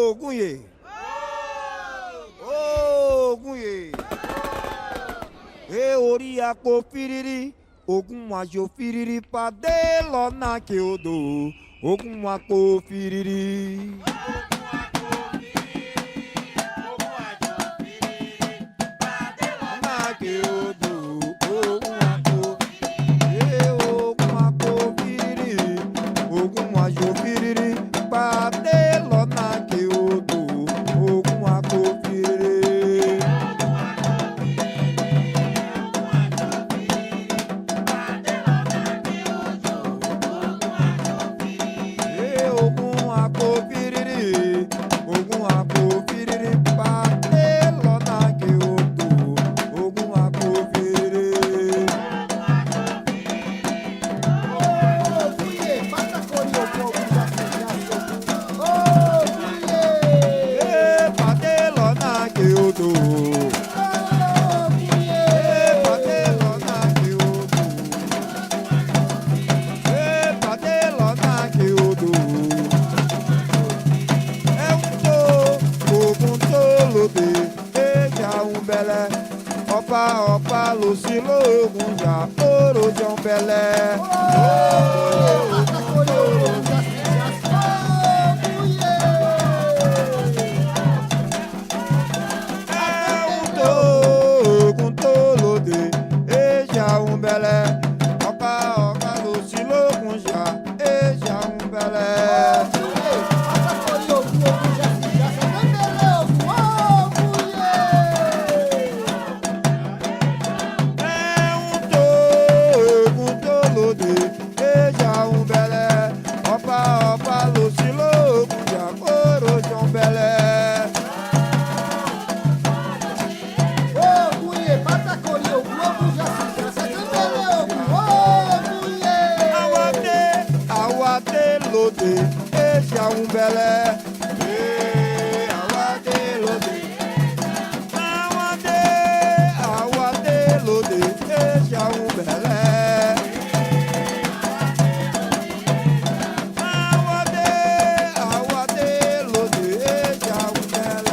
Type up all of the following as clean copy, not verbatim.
Ogunye. Ogunye. E orí àpò firiri, ogun àjò firiri pàdé lọ́nà kí odò, ogun àpò firiri. Ọ̀pá lò sí lóògùn jà oró jẹun bẹ̀lẹ̀. Ogun tó lòdì èjà ń bẹ̀lẹ̀. Ọ̀pá lò sí lóògùn jà èjà ń bẹ̀lẹ̀. Lòdì èjà ń bẹ̀lẹ̀. Àwádé lòdì. Àwádé lòdì èjà ń bẹ̀lẹ̀. Àwádé lòdì èjà ń bẹ̀lẹ̀.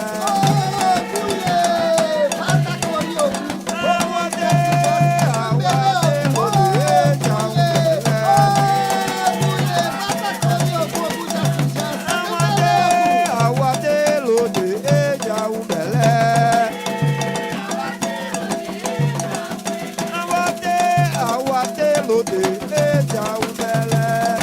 Lòdì èjà ń bẹ̀lẹ̀.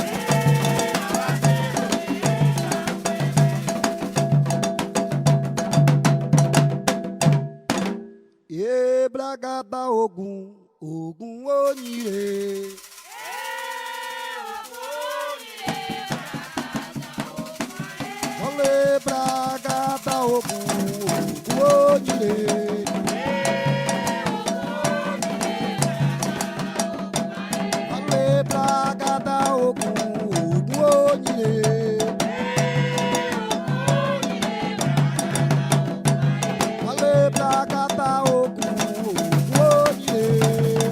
Yé bragada Ògún, Ògún Onyire. Wọlé bragada Ògún, Ògún Onyire. Bragada Ògún, Ògún Onyire. Wọlé bragada Ògún, Ògún Onyire.